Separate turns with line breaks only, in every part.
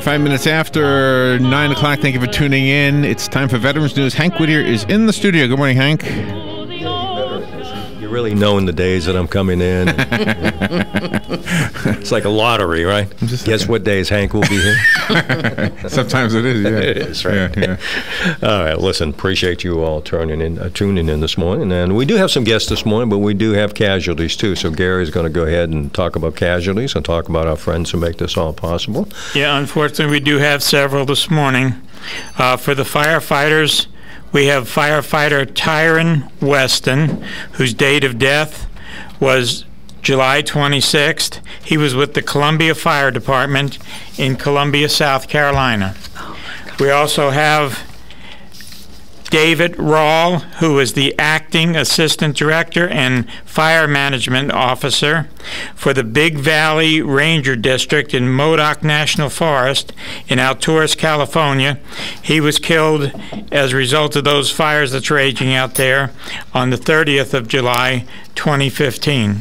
5 minutes after 9 o'clock. Thank you for tuning in. It's time for Veterans News. Hank Whittier is in the studio. Good morning, Hank.
You really know in the days that I'm coming in. It's like a lottery, right? Guess what days Hank will be here?
Sometimes it is, yeah.
It is, right? Yeah. All right, listen, appreciate you all tuning in this morning. And we do have some guests this morning, but we do have casualties, too. So Gary's going to go ahead and talk about casualties and talk about our friends who make this all possible.
Yeah, unfortunately, we do have several this morning. For the firefighters, we have firefighter Tyron Weston, whose date of death was July 26th. He was with the Columbia Fire Department in Columbia, South Carolina. We also have David Rawl, who is the acting assistant director and fire management officer for the Big Valley Ranger District in Modoc National Forest in Alturas, California. He was killed as a result of those fires that's raging out there on the 30th of July, 2015.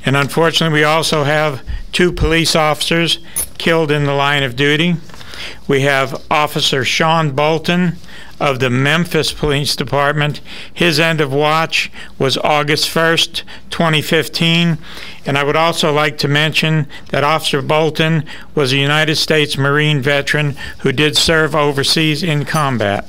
And unfortunately, we also have 2 police officers killed in the line of duty. We have Officer Sean Bolton of the Memphis Police Department. His end of watch was August 1st, 2015. And I would also like to mention that Officer Bolton was a United States Marine veteran who did serve overseas in combat.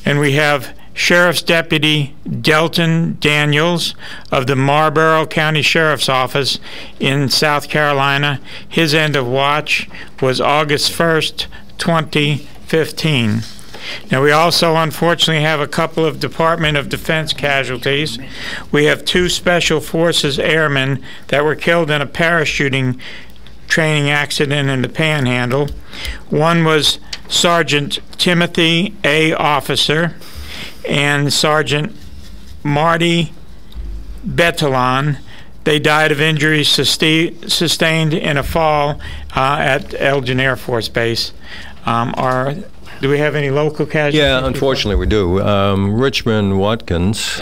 And we have Sheriff's Deputy Delton Daniels of the Marlborough County Sheriff's Office in South Carolina. His end of watch was August 1st, 2015. Now, we also unfortunately have a couple of Department of Defense casualties. We have 2 Special Forces airmen that were killed in a parachuting training accident in the Panhandle. One was Sergeant Timothy A. Officer and Sergeant Marty Betalon. They died of injuries sustained in a fall at Elgin Air Force Base. Do we have any local casualties?
Yeah, unfortunately we do. Richmond Watkins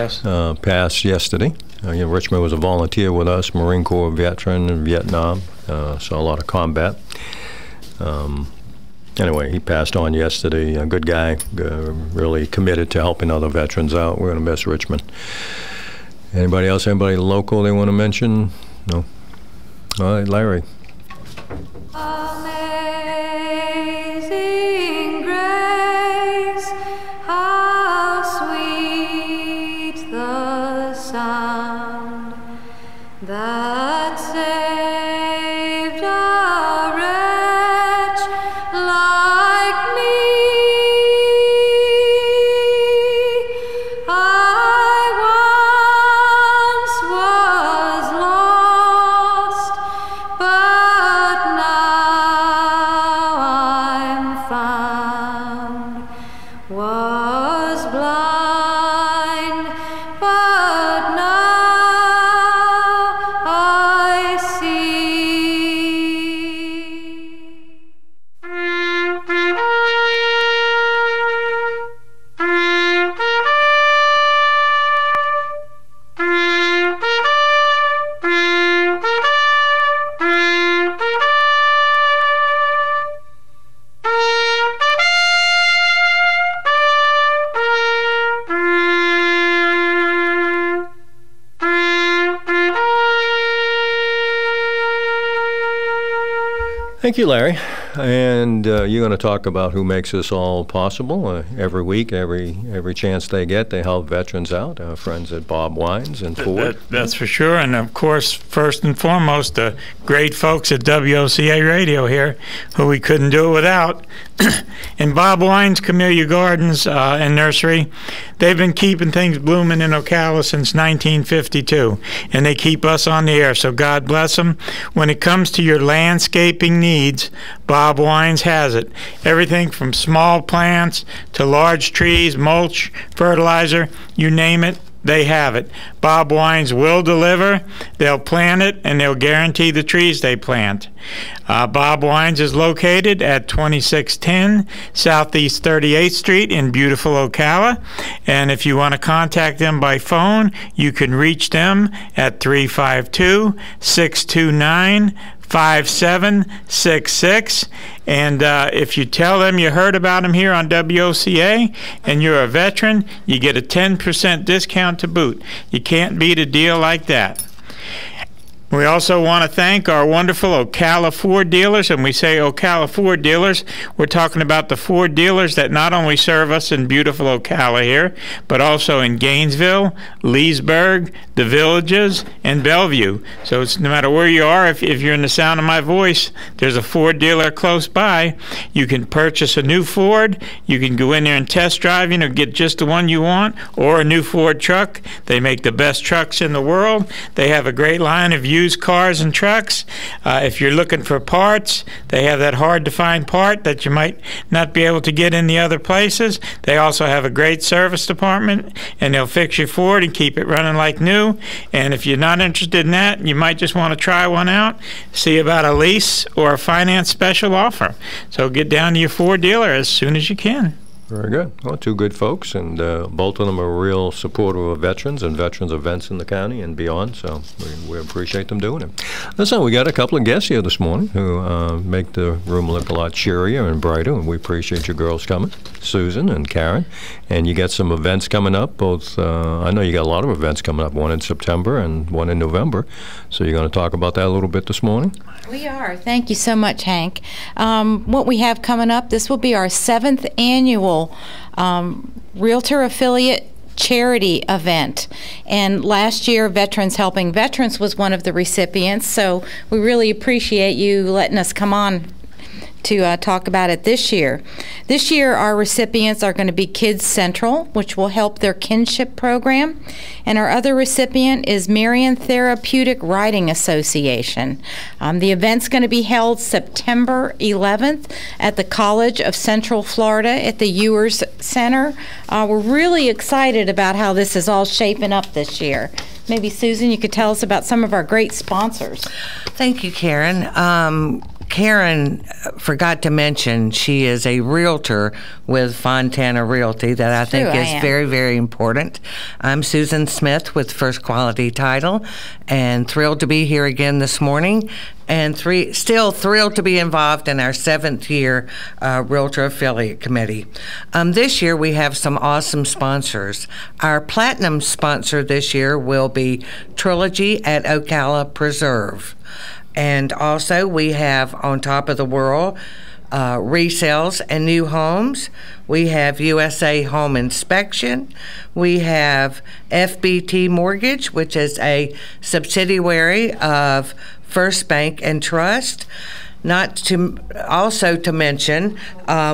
passed yesterday. Richmond was a volunteer with us, Marine Corps veteran in Vietnam, saw a lot of combat. Anyway, he passed on yesterday. A good guy, really committed to helping other veterans out. We're going to miss Richmond. Anybody else? Anybody local they want to mention? No? All right, Larry.
Amazing grace, how sweet the sound that saved a wretch like me. I once was lost, but now I'm found. Was blind, but now I see.
Thank you, Larry. And you're going to talk about who makes this all possible. Every week, every chance they get, they help veterans out. Our friends at Bob Wines and Ford.
That's for sure. And, of course, first and foremost, the great folks at WOCA Radio here, who we couldn't do it without. And Bob Wines, Camellia Gardens and Nursery, they've been keeping things blooming in Ocala since 1952. And they keep us on the air, so God bless them. When it comes to your landscaping needs, Bob Wines has it. Everything from small plants to large trees, mulch, fertilizer, you name it, they have it. Bob Wines will deliver. They'll plant it, and they'll guarantee the trees they plant. Bob Wines is located at 2610 Southeast 38th Street in beautiful Ocala. And if you want to contact them by phone, you can reach them at 352-629-5600. 5766. And if you tell them you heard about them here on WOCA and you're a veteran, you get a 10% discount to boot. You can't beat a deal like that. We also want to thank our wonderful Ocala Ford dealers, and we say Ocala Ford dealers, we're talking about the Ford dealers that not only serve us in beautiful Ocala here, but also in Gainesville, Leesburg, the Villages, and Bellevue. So it's no matter where you are, if you're in the sound of my voice, there's a Ford dealer close by. You can purchase a new Ford, you can go in there and test drive, get just the one you want, or a new Ford truck. They make the best trucks in the world. They have a great line of used cars and trucks. If you're looking for parts, they have that hard to find part that you might not be able to get in the other places. They also have a great service department, and they'll fix your Ford and keep it running like new. And if you're not interested in that, you might just want to try one out, see about a lease or a finance special offer. So get down to your Ford dealer as soon as you can.
Very good. Well, two good folks, and both of them are real supportive of veterans and veterans events in the county and beyond, so we appreciate them doing it. Listen, we got a couple of guests here this morning who make the room look a lot cheerier and brighter, and we appreciate you girls coming, Susan and Karen. And you got some events coming up, both, I know you got a lot of events coming up, one in September and one in November, so you're going to talk about that a little bit this morning?
We are. Thank you so much, Hank. What we have coming up, this will be our 7th annual Realtor Affiliate charity event. And last year, Veterans Helping Veterans was one of the recipients, so we really appreciate you letting us come on to talk about it this year. This year, our recipients are going to be Kids Central, which will help their kinship program. And our other recipient is Marion Therapeutic Riding Association. The event's going to be held September 11th at the College of Central Florida at the Ewers Center. We're really excited about how this is all shaping up this year. Maybe, Susan, you could tell us about some of our great sponsors.
Thank you, Karen. Karen forgot to mention she is a realtor with Fontana Realty that I think is very, very important. I'm Susan Smith with First Quality Title, and thrilled to be here again this morning, and still thrilled to be involved in our 7th year Realtor Affiliate Committee. This year we have some awesome sponsors. Our platinum sponsor this year will be Trilogy at Ocala Preserve. And also we have On Top of the World, resales and new homes. We have USA Home Inspection. We have FBT Mortgage, which is a subsidiary of First Bank and Trust. Also to mention,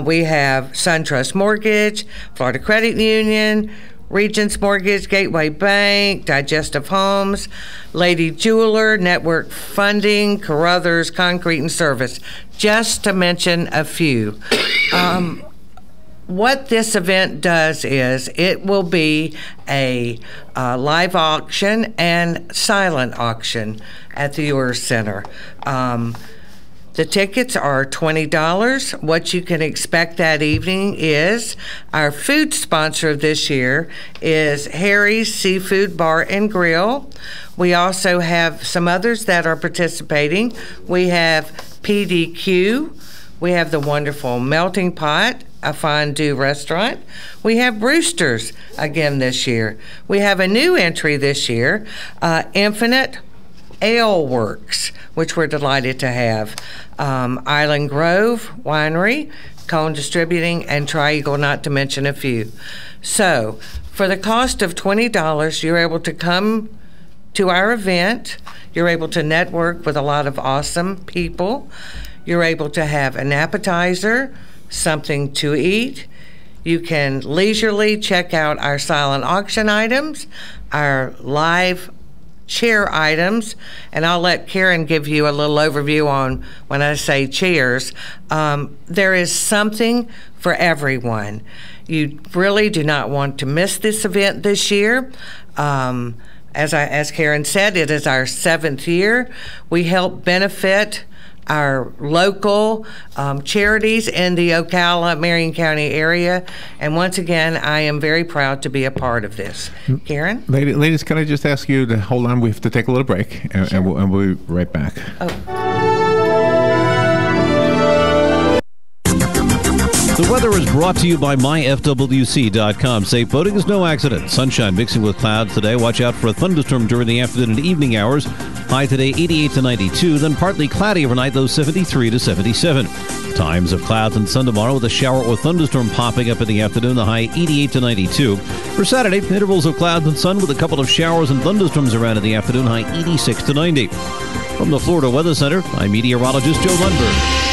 we have SunTrust Mortgage, Florida Credit Union, Regents Mortgage, Gateway Bank, Digestive Homes, Lady Jeweler, Network Funding, Carruthers Concrete and Service, just to mention a few. What this event does is it will be a live auction and silent auction at the Ewers Center. The tickets are $20. What you can expect that evening is our food sponsor this year is Harry's Seafood Bar and Grill. We also have some others that are participating. We have PDQ. We have the wonderful Melting Pot, a fondue restaurant. We have Roosters again this year. We have a new entry this year, Infinite Ale Works, which we're delighted to have. Island Grove Winery, Cone Distributing, and Tri-Eagle, not to mention a few. So, for the cost of $20, you're able to come to our event. You're able to network with a lot of awesome people. You're able to have an appetizer, something to eat. You can leisurely check out our silent auction items, our live chair items, and I'll let Karen give you a little overview on when I say chairs. There is something for everyone. You really do not want to miss this event this year. As Karen said, it is our 7th year. We help benefit our local charities in the Ocala, Marion County area. And once again, I am very proud to be a part of this. Karen?
Ladies, can I just ask you to hold on? We have to take a little break, and we'll be right back.
Oh.
The weather is brought to you by myfwc.com. Safe boating is no accident. Sunshine mixing with clouds today. Watch out for a thunderstorm during the afternoon and evening hours. High today 88 to 92. Then partly cloudy overnight, low 73 to 77. Times of clouds and sun tomorrow with a shower or thunderstorm popping up in the afternoon. The high 88 to 92. For Saturday, intervals of clouds and sun with a couple of showers and thunderstorms around in the afternoon. High 86 to 90. From the Florida Weather Center, I'm meteorologist Joe Lundberg.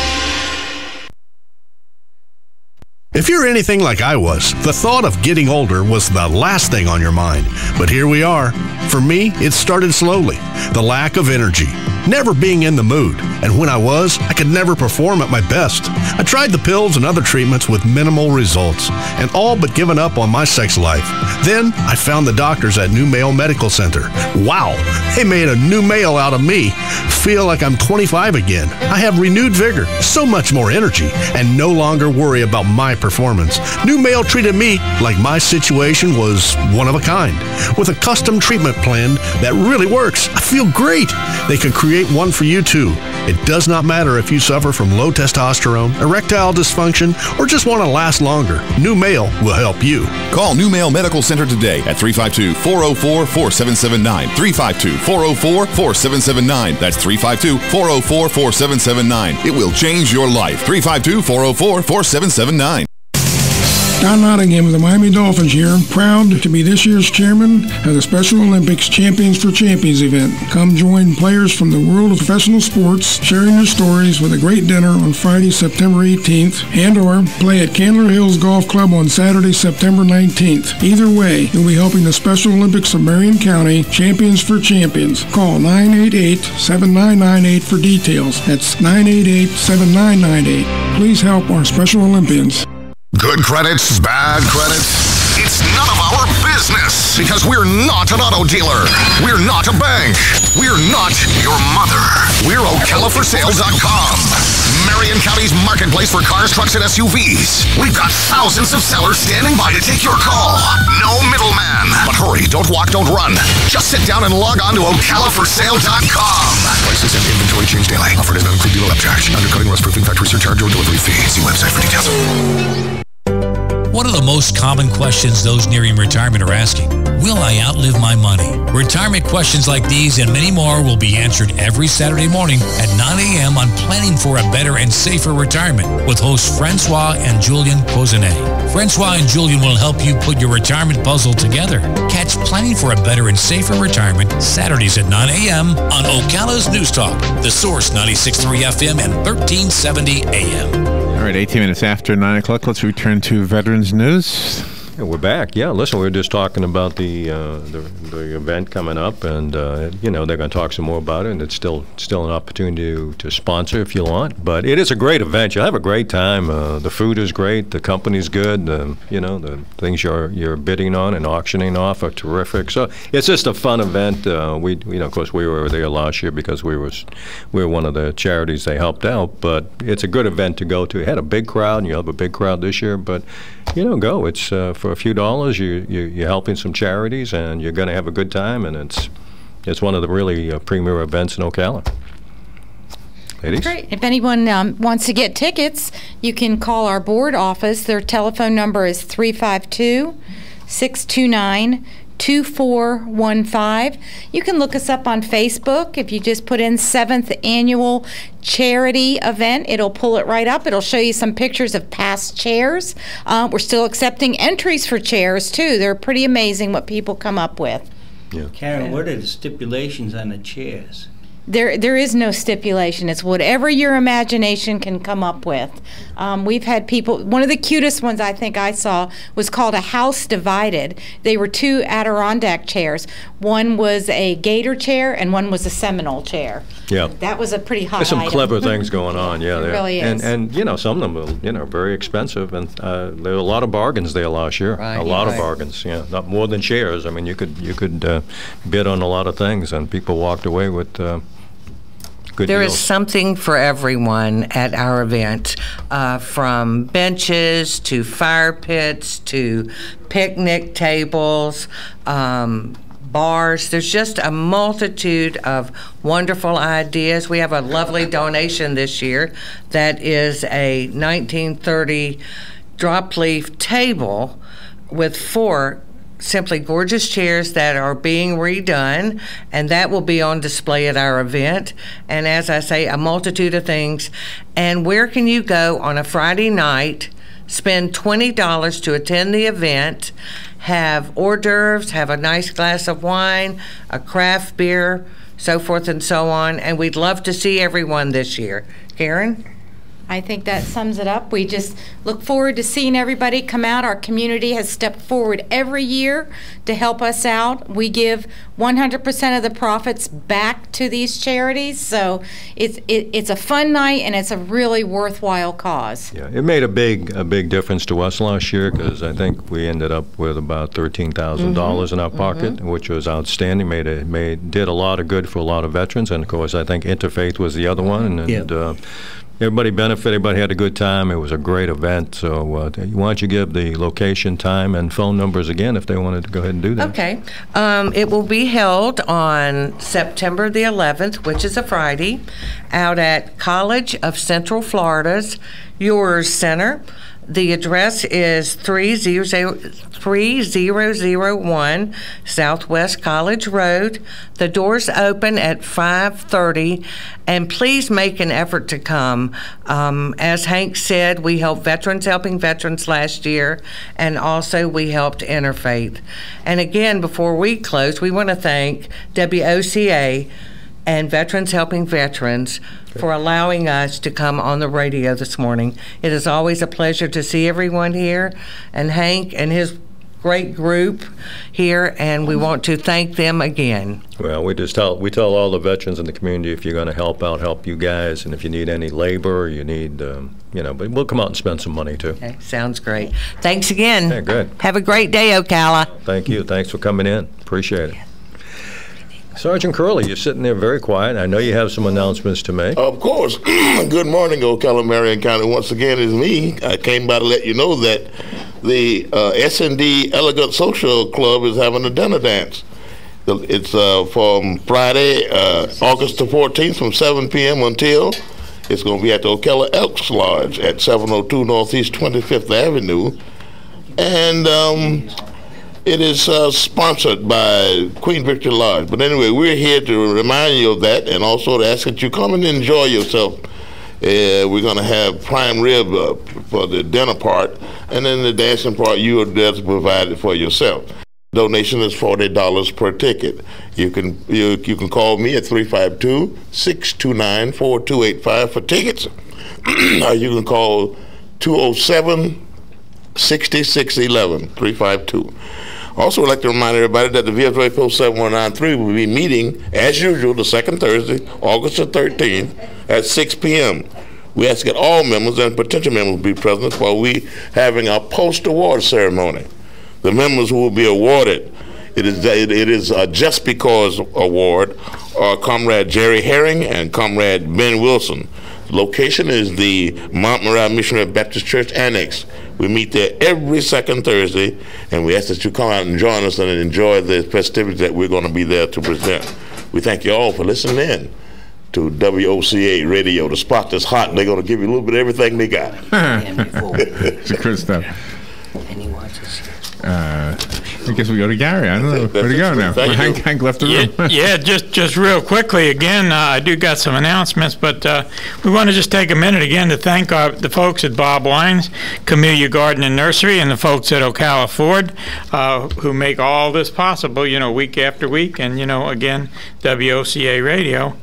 If you're anything like I was, the thought of getting older was the last thing on your mind. But here we are. For me, it started slowly. The lack of energy, never being in the mood. And when I was, I could never perform at my best. I tried the pills and other treatments with minimal results, and all but given up on my sex life. Then I found the doctors at New Male Medical Center. Wow, they made a new male out of me. Feel like I'm 25 again. I have renewed vigor, so much more energy, and no longer worry about my performance. New Male treated me like my situation was one of a kind, with a custom treatment plan that really works. I feel great. They can create one for you too. It does not matter if you suffer from low testosterone, erectile dysfunction, or just want to last longer. New Male will help you.
Call New Male Medical Center today at 352-404-4779. 352-404-4779. That's 352-404-4779. It will change your life. 352-404-4779.
Don Nottingham of the Miami Dolphins here, proud to be this year's chairman of the Special Olympics Champions for Champions event. Come join players from the world of professional sports, sharing their stories with a great dinner on Friday, September 18th, and/or play at Candler Hills Golf Club on Saturday, September 19th. Either way, you'll be helping the Special Olympics of Marion County Champions for Champions. Call 988-7998 for details. That's 988-7998. Please help our Special Olympians.
Good credits, bad credits. It's none of our business because we're not an auto dealer. We're not a bank. We're not your mother. We're OcalaForSale.com. Marion County's marketplace for cars, trucks, and SUVs. We've got thousands of sellers standing by to take your call. No middleman. But hurry, don't walk, don't run. Just sit down and log on to OcalaForSale.com. Prices and inventory change daily. Offer does not include dealer upcharge. Undercutting, rust-proofing, factory surcharge, or delivery fee. See website for details.
One of the most common questions those nearing retirement are asking: will I outlive my money? Retirement questions like these and many more will be answered every Saturday morning at 9 a.m. on Planning for a Better and Safer Retirement with hosts Francois and Julian Pozenet. Francois and Julian will help you put your retirement puzzle together. Catch Planning for a Better and Safer Retirement Saturdays at 9 a.m. on Ocala's News Talk, The Source 96.3 FM and 1370 AM.
All right, 18 minutes after 9 o'clock. Let's return to Veterans News.
Yeah, we're back. Yeah, listen, we were just talking about the event coming up, and they're going to talk some more about it, and it's still an opportunity to sponsor if you want. But it is a great event. You'll have a great time. The food is great. The company's good. The things you're bidding on and auctioning off are terrific. So it's just a fun event. We of course, we were there last year because we were one of the charities they helped out. But it's a good event to go to. It had a big crowd, and you'll have a big crowd this year. But go. It's for a few dollars. You're helping some charities, and you're going to have a good time. And it's one of the really premier events in Ocala. Ladies?
Great. If anyone wants to get tickets, you can call our board office. Their telephone number is 352-629-2415. You can look us up on Facebook. If you just put in 7th Annual Charity Event, it'll pull it right up. It'll show you some pictures of past chairs. We're still accepting entries for chairs, too. They're pretty amazing what people come up with.
Yeah.
Karen, what are the stipulations on the chairs?
There is no stipulation. It's whatever your imagination can come up with. We've had people, one of the cutest ones I think I saw was called a House Divided. They were two Adirondack chairs. One was a Gator chair and one was a Seminole chair.
Yeah.
That was a pretty hot
There's some
item.
clever things going on, yeah.
It really is.
And some of them are, very expensive, and there were a lot of bargains there last year.
Right,
a lot
right.
of bargains, yeah. Not more than chairs. I mean, you could bid on a lot of things, and people walked away with good
There
deals.
is something for everyone at our event, from benches to fire pits to picnic tables, bars. There's just a multitude of wonderful ideas. We have a lovely donation this year that is a 1930 drop leaf table with 4 simply gorgeous chairs that are being redone, and that will be on display at our event. And as I say, a multitude of things. And where can you go on a Friday night, spend $20 to attend the event, have hors d'oeuvres, have a nice glass of wine, a craft beer, so forth and so on, and we'd love to see everyone this year. Karen?
I think that sums it up. We just look forward to seeing everybody come out. Our community has stepped forward every year to help us out. We give 100% of the profits back to these charities, so it's a fun night and it's a really worthwhile cause.
Yeah, it made a big difference to us last year, because I think we ended up with about $13,000 in our pocket, which was outstanding. Did a lot of good for a lot of veterans, and of course I think Interfaith was the other one, and everybody benefited. Everybody had a good time. It was a great event. So why don't you give the location, time, and phone numbers again if they wanted to go ahead and do that?
Okay. It will be held on September the 11th, which is a Friday, out at College of Central Florida's Yours Center. The address is 3001 Southwest College Road. The doors open at 5:30, and please make an effort to come. As Hank said, we helped Veterans Helping Veterans last year, and also we helped Interfaith. And again, before we close, we want to thank WOCA and Veterans Helping Veterans for allowing us to come on the radio this morning. It is always a pleasure to see everyone here, and Hank and his great group here, and we want to thank them again.
Well, we tell all the veterans in the community, if you're going to help you guys, and if you need any labor, or you need, but we'll come out and spend some money too.
Okay, sounds great. Thanks again.
Yeah, good.
Have a great day, Ocala.
Thank you. Thanks for coming in. Appreciate it. Sergeant Curley, you're sitting there very quiet. I know you have some announcements to make.
Of course. Good morning, Ocala, Marion County. Once again, it's me. I came by to let you know that the S&D Elegant Social Club is having a dinner dance. It's from Friday, August the 14th, from 7 p.m. until it's going to be at the Ocala Elks Lodge at 702 Northeast 25th Avenue. And it is sponsored by Queen Victory Lodge. But anyway, we're here to remind you of that, and also to ask that you come and enjoy yourself. We're going to have prime rib for the dinner part, and then the dancing part you are there to provide it for yourself. Donation is $40 per ticket. You can call me at 352-629-4285 for tickets, or you can call 207-6611, 352. Also, I'd like to remind everybody that the VFW Post 7193 will be meeting, as usual, the second Thursday, August the 13th, at 6 p.m. We ask that all members and potential members be present while we having our post-award ceremony. The members who will be awarded, it is Just Because Award, are Comrade Jerry Herring and Comrade Ben Wilson. The location is the Mount Moriah Missionary Baptist Church Annex. We meet there every second Thursday, and we ask that you come out and join us and enjoy the festivities that we're going to be there to present. We thank you all for listening in to WOCA Radio. The spot that's hot, and they're going to give you a little bit of everything they got.
It's good stuff. I guess we go to Gary. I don't know where to go now. Hank left the room.
Yeah, just real quickly again, I do got some announcements, but we want to just take a minute again to thank the folks at Bob Wine's, Camellia Garden and Nursery, and the folks at Ocala Ford who make all this possible, week after week, and, again, WOCA Radio.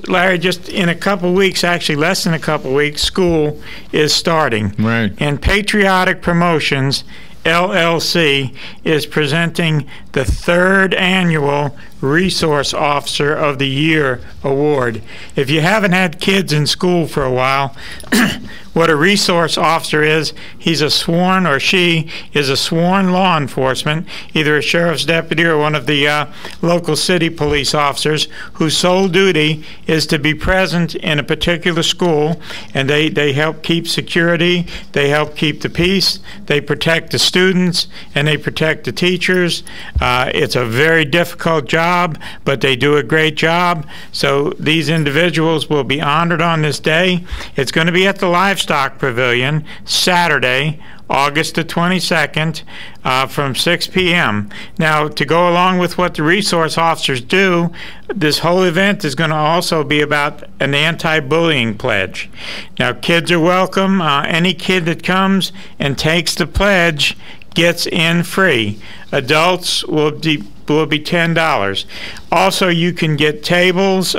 Larry, just in a couple weeks, actually less than a couple weeks, school is starting.
Right.
And Patriotic Promotions LLC is presenting the 3rd annual Resource Officer of the Year Award. If you haven't had kids in school for a while, what a resource officer is, he's a sworn, or she is a sworn law enforcement, either a sheriff's deputy or one of the local city police officers, whose sole duty is to be present in a particular school, and they help keep security, they help keep the peace, they protect the students, and they protect the teachers. It's a very difficult job. job, but they do a great job. So these individuals will be honored on this day. It's going to be at the Livestock Pavilion Saturday, August the 22nd, from 6 p.m. Now, to go along with what the resource officers do, this whole event is going to also be about an anti-bullying pledge. Now, kids are welcome. Any kid that comes and takes the pledge gets in free. Adults will be $10. Also, you can get tables,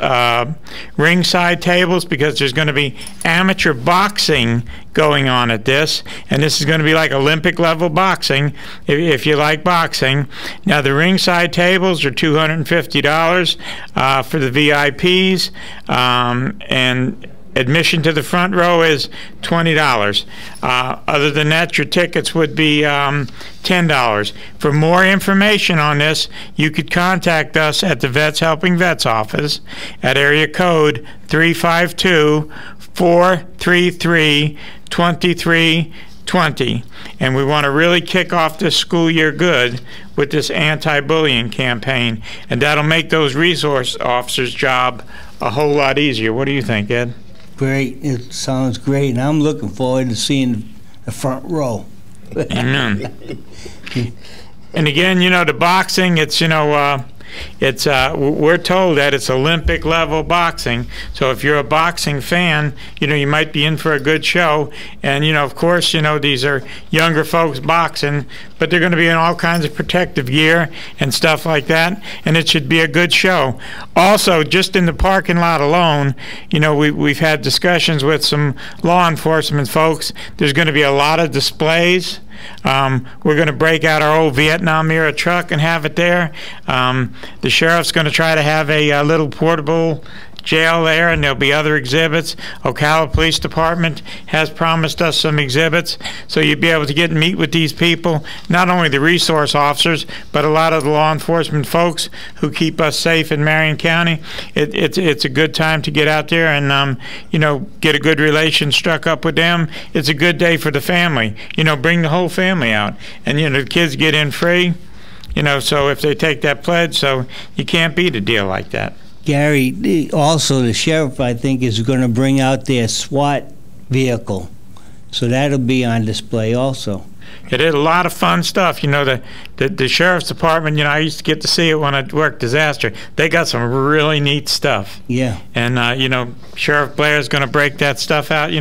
ringside tables, because there's going to be amateur boxing going on at this, and this is going to be like Olympic level boxing if you like boxing. Now, the ringside tables are $250 for the VIPs, and admission to the front row is $20. Other than that, your tickets would be $10. For more information on this, you could contact us at the Vets Helping Vets office at area code 352-433-2320. And we want to really kick off this school year good with this anti-bullying campaign, and that'll make those resource officers' job a whole lot easier. What do you think, Ed?
Great. It sounds great, and I'm looking forward to seeing the front row.
Amen. And again, the boxing, it's, we're told that it's Olympic level boxing. So if you're a boxing fan, you might be in for a good show. And, of course, these are younger folks boxing, but they're going to be in all kinds of protective gear and stuff like that. And it should be a good show. Also, just in the parking lot alone, we've had discussions with some law enforcement folks. There's going to be a lot of displays. We're going to break out our old Vietnam era truck and have it there. The sheriff's going to try to have a little portable jail there, and there'll be other exhibits. Ocala Police Department has promised us some exhibits, so you'll be able to get and meet with these people, not only the resource officers, but a lot of the law enforcement folks who keep us safe in Marion County. It's a good time to get out there and get a good relation struck up with them. It's a good day for the family. Bring the whole family out, and the kids get in free. So if they take that pledge, so you can't beat a deal like that.
Gary, also the sheriff, I think, is going to bring out their SWAT vehicle. So that'll be on display also.
It is a lot of fun stuff. The sheriff's department, I used to get to see it when I worked disaster. They got some really neat stuff.
Yeah.
And, Sheriff Blair's going to break that stuff out.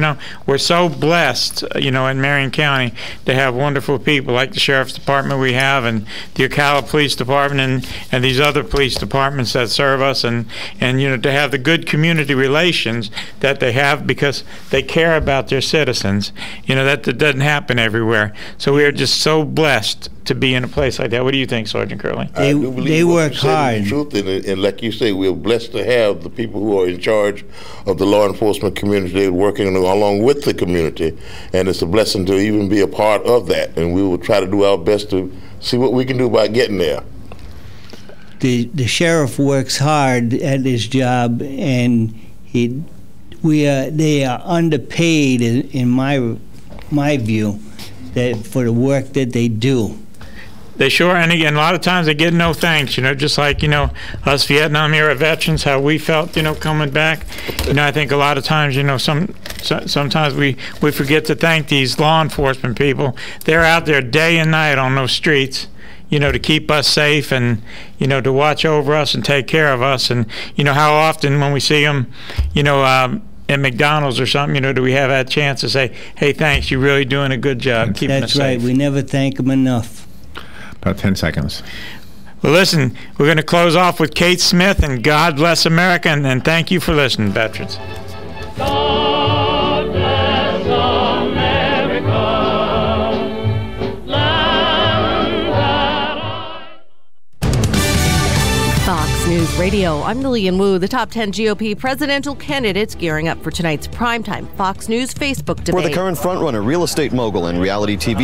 We're so blessed, in Marion County to have wonderful people like the sheriff's department we have, and the Ocala Police Department, and these other police departments that serve us, and to have the good community relations that they have because they care about their citizens. That doesn't happen everywhere. So we are just so blessed to be in a place like that. What do you think, Sergeant Curley?
They work hard.
The truth, and like you say, we're blessed to have the people who are in charge of the law enforcement community working along with the community, and it's a blessing to even be a part of that. And we will try to do our best to see what we can do by getting there.
The sheriff works hard at his job, and they are underpaid in my view. For the work that they do.
They sure, and again, a lot of times they get no thanks, just like, us Vietnam era veterans, how we felt, coming back. I think a lot of times, sometimes we forget to thank these law enforcement people. They're out there day and night on those streets, to keep us safe and, to watch over us and take care of us. And, how often when we see them, at McDonald's or something, do we have that chance to say, hey, thanks, you're really doing a good job keeping us safe?
That's right. We never thank them enough.
About 10 seconds.
Well, listen, we're going to close off with Kate Smith and God Bless America, and thank you for listening, veterans.
God bless America, land that
Fox News Radio, I'm Lillian Wu. The top 10 GOP presidential candidates gearing up for tonight's primetime Fox News Facebook debate.
For the current frontrunner, real estate mogul and reality TV